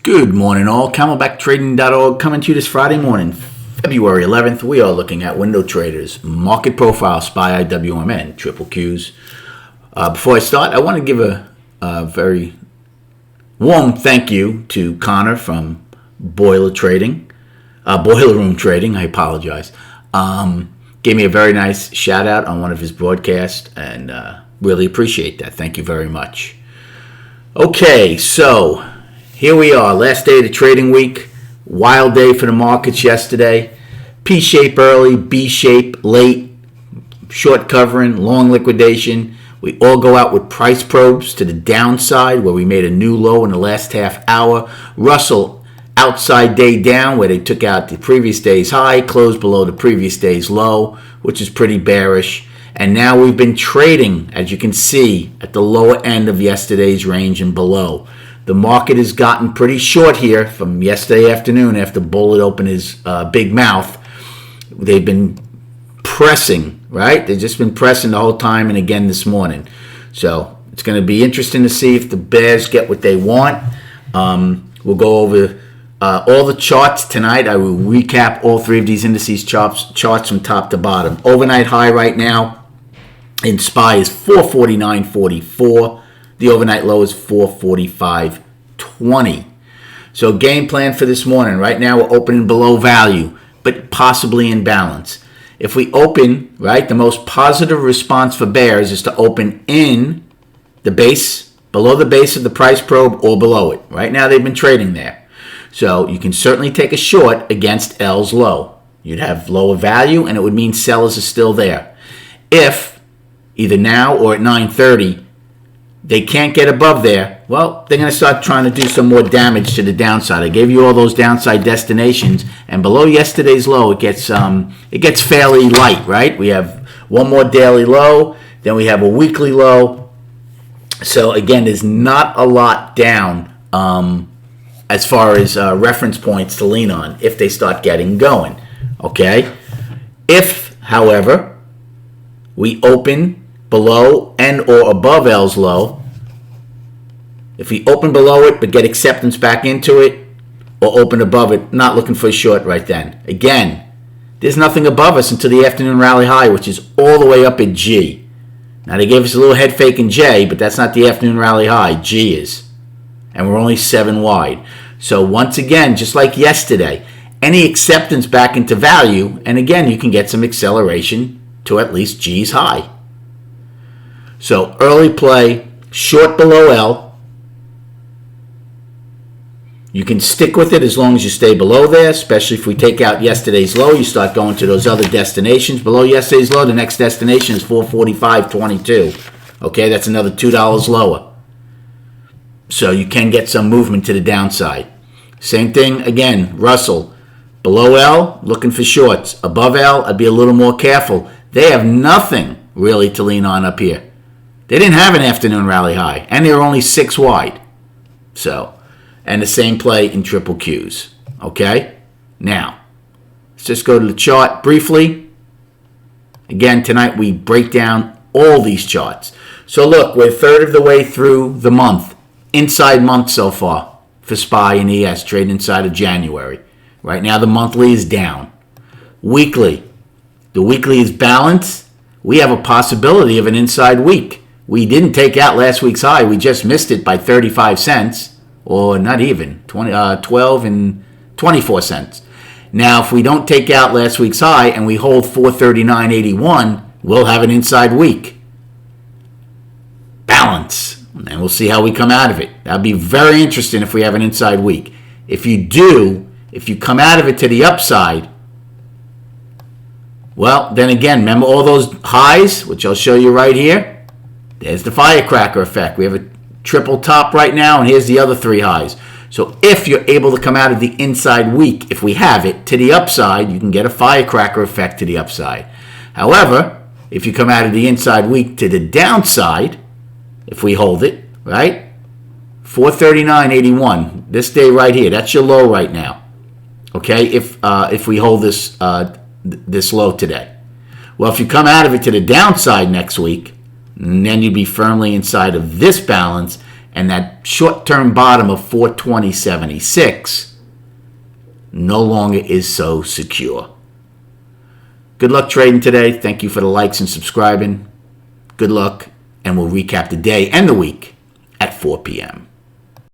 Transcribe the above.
Good morning all. CamelbackTrading.org coming to you this Friday morning, February 11th. We are looking at Window Traders, Market Profile, SPY IWMN, Triple Qs. Before I start, I want to give a very warm thank you to Connor from Boiler Room Trading, I apologize. Gave me a very nice shout out on one of his broadcasts and really appreciate that. Thank you very much. Okay, so here we are, last day of the trading week. Wild day for the markets yesterday. P-shape early, B-shape late, short covering, long liquidation. We all go out with price probes to the downside where we made a new low in the last half hour. Russell outside day down where they took out the previous day's high, closed below the previous day's low, which is pretty bearish. And now we've been trading, as you can see, at the lower end of yesterday's range and below. The market has gotten pretty short here from yesterday afternoon after Bullard opened his big mouth. They've been pressing, right? They've just been pressing the whole time and again this morning. So it's going to be interesting to see if the bears get what they want. We'll go over all the charts tonight. I will recap all three of these indices charts from top to bottom. Overnight high right now in SPY is 449.44. The overnight low is 445.20. So game plan for this morning. Right now we're opening below value, but possibly in balance. If we open, right, the most positive response for bears is to open in the base, below the base of the price probe or below it. Right now they've been trading there. So you can certainly take a short against L's low. You'd have lower value and it would mean sellers are still there. If either now or at 9:30 they can't get above there, well, they're going to start trying to do some more damage to the downside. I gave you all those downside destinations, and below yesterday's low, it gets fairly light, right? We have one more daily low, then we have a weekly low. So again, there's not a lot down as far as reference points to lean on if they start getting going, okay? If, however, we open below and or above L's low, if we open below it but get acceptance back into it, or open above it, not looking for a short right then. Again, there's nothing above us until the afternoon rally high, which is all the way up at G. Now they gave us a little head fake in J, but that's not the afternoon rally high. G is. And we're only 7 wide. So once again, just like yesterday, any acceptance back into value, and again, you can get some acceleration to at least G's high. So early play, short below L. You can stick with it as long as you stay below there, especially if we take out yesterday's low. You start going to those other destinations. Below yesterday's low, the next destination is 445.22. Okay, that's another $2 lower. So you can get some movement to the downside. Same thing again, Russell. Below L, looking for shorts. Above L, I'd be a little more careful. They have nothing really to lean on up here. They didn't have an afternoon rally high, and they were only 6 wide. So, and the same play in triple Qs. Okay? Now, let's just go to the chart briefly. Again, tonight we break down all these charts. So look, we're a third of the way through the month. Inside month so far for SPY and ES, trading inside of January. Right now the monthly is down. Weekly. The weekly is balanced. We have a possibility of an inside week. We didn't take out last week's high. We just missed it by 35 cents, or not even, 12 and 24 cents. Now, if we don't take out last week's high and we hold 439.81, we'll have an inside week. Balance. And we'll see how we come out of it. That'll be very interesting if we have an inside week. If you do, if you come out of it to the upside, well, then again, remember all those highs, which I'll show you right here? There's the firecracker effect. We have a triple top right now, and here's the other 3 highs. So if you're able to come out of the inside week, if we have it, to the upside, you can get a firecracker effect to the upside. However, if you come out of the inside week to the downside, if we hold it, right? 439.81, this day right here, that's your low right now. Okay, if we hold this this low today. Well, if you come out of it to the downside next week, and then you'd be firmly inside of this balance, And that short-term bottom of 420.76 no longer is so secure. Good luck trading today. Thank you for the likes and subscribing. Good luck, and we'll recap the day and the week at 4 p.m.